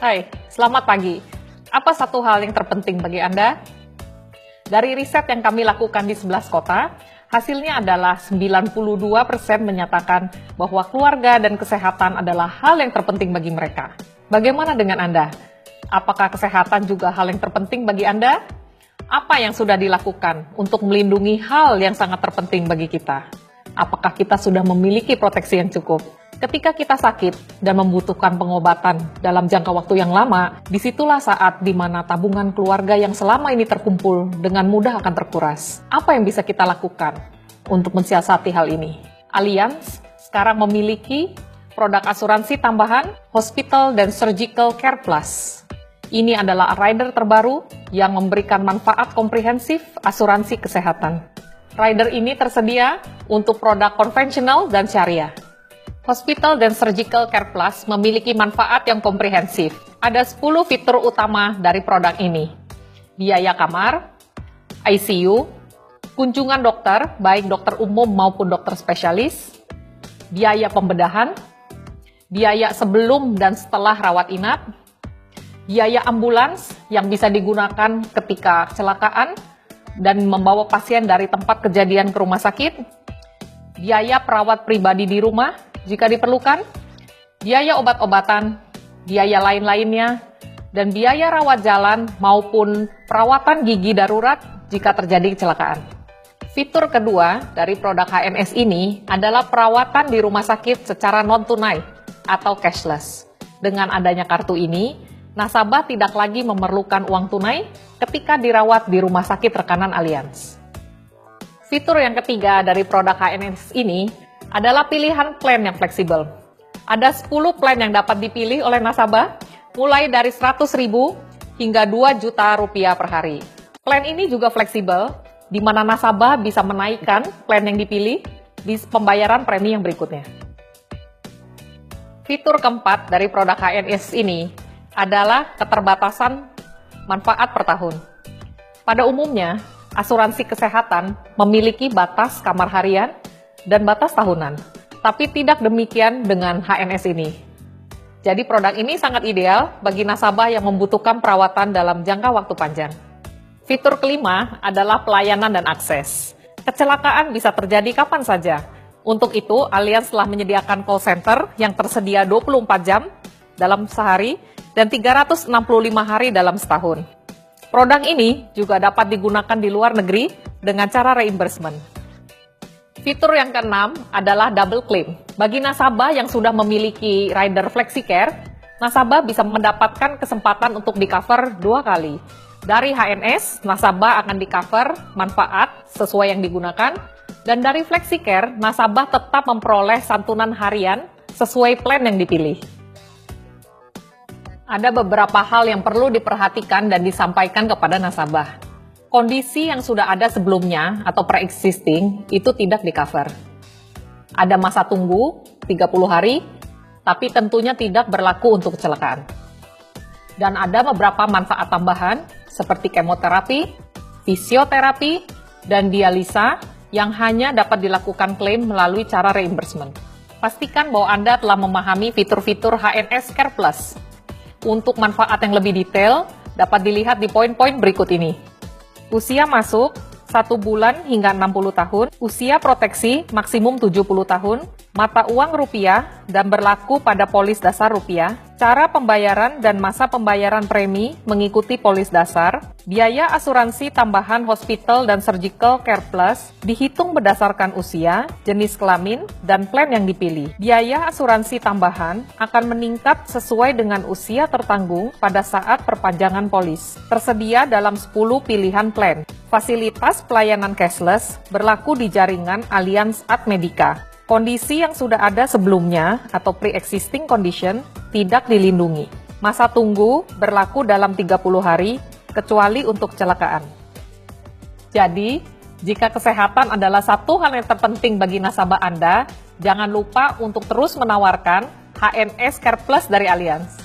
Hai, selamat pagi. Apa satu hal yang terpenting bagi Anda? Dari riset yang kami lakukan di 11 kota, hasilnya adalah 92% menyatakan bahwa keluarga dan kesehatan adalah hal yang terpenting bagi mereka. Bagaimana dengan Anda? Apakah kesehatan juga hal yang terpenting bagi Anda? Apa yang sudah dilakukan untuk melindungi hal yang sangat terpenting bagi kita? Apakah kita sudah memiliki proteksi yang cukup? Ketika kita sakit dan membutuhkan pengobatan dalam jangka waktu yang lama, disitulah saat di mana tabungan keluarga yang selama ini terkumpul dengan mudah akan terkuras. Apa yang bisa kita lakukan untuk mensiasati hal ini? Allianz sekarang memiliki produk asuransi tambahan Hospital dan Surgical Care Plus. Ini adalah rider terbaru yang memberikan manfaat komprehensif asuransi kesehatan. Rider ini tersedia untuk produk konvensional dan syariah. Hospital dan Surgical Care Plus memiliki manfaat yang komprehensif. Ada 10 fitur utama dari produk ini. Biaya kamar, ICU, kunjungan dokter, baik dokter umum maupun dokter spesialis, biaya pembedahan, biaya sebelum dan setelah rawat inap, biaya ambulans yang bisa digunakan ketika kecelakaan dan membawa pasien dari tempat kejadian ke rumah sakit, biaya perawat pribadi di rumah, jika diperlukan, biaya obat-obatan, biaya lain-lainnya, dan biaya rawat jalan maupun perawatan gigi darurat jika terjadi kecelakaan. Fitur kedua dari produk HNS ini adalah perawatan di rumah sakit secara non-tunai atau cashless. Dengan adanya kartu ini, nasabah tidak lagi memerlukan uang tunai ketika dirawat di rumah sakit rekanan Allianz. Fitur yang ketiga dari produk HNS ini adalah pilihan plan yang fleksibel. Ada 10 plan yang dapat dipilih oleh nasabah, mulai dari 100.000 hingga 2 juta rupiah per hari. Plan ini juga fleksibel, di mana nasabah bisa menaikkan plan yang dipilih di pembayaran premi yang berikutnya. Fitur keempat dari produk HNS ini adalah keterbatasan manfaat per tahun. Pada umumnya, asuransi kesehatan memiliki batas kamar harian dan batas tahunan, tapi tidak demikian dengan HNS ini. Jadi produk ini sangat ideal bagi nasabah yang membutuhkan perawatan dalam jangka waktu panjang. Fitur kelima adalah pelayanan dan akses. Kecelakaan bisa terjadi kapan saja. Untuk itu, Allianz telah menyediakan call center yang tersedia 24 jam dalam sehari dan 365 hari dalam setahun. Produk ini juga dapat digunakan di luar negeri dengan cara reimbursement. Fitur yang keenam adalah double claim. Bagi nasabah yang sudah memiliki rider FlexiCare, nasabah bisa mendapatkan kesempatan untuk di-cover 2 kali. Dari HNS, nasabah akan di-cover manfaat sesuai yang digunakan, dan dari FlexiCare, nasabah tetap memperoleh santunan harian sesuai plan yang dipilih. Ada beberapa hal yang perlu diperhatikan dan disampaikan kepada nasabah. Kondisi yang sudah ada sebelumnya atau pre-existing itu tidak di-cover. Ada masa tunggu 30 hari, tapi tentunya tidak berlaku untuk kecelakaan. Dan ada beberapa manfaat tambahan seperti kemoterapi, fisioterapi, dan dialisa yang hanya dapat dilakukan klaim melalui cara reimbursement. Pastikan bahwa Anda telah memahami fitur-fitur HNS Care Plus. Untuk manfaat yang lebih detail, dapat dilihat di poin-poin berikut ini. Usia masuk 1 bulan hingga 60 tahun, usia proteksi maksimum 70 tahun, mata uang rupiah dan berlaku pada polis dasar rupiah, cara pembayaran dan masa pembayaran premi mengikuti polis dasar, biaya asuransi tambahan Hospital dan Surgical Care Plus dihitung berdasarkan usia, jenis kelamin, dan plan yang dipilih. Biaya asuransi tambahan akan meningkat sesuai dengan usia tertanggung pada saat perpanjangan polis. Tersedia dalam 10 pilihan plan. Fasilitas pelayanan cashless berlaku di jaringan Allianz Admedica. Kondisi yang sudah ada sebelumnya atau pre-existing condition tidak dilindungi. Masa tunggu berlaku dalam 30 hari, kecuali untuk kecelakaan. Jadi, jika kesehatan adalah satu hal yang terpenting bagi nasabah Anda, jangan lupa untuk terus menawarkan HNS Care Plus dari Allianz.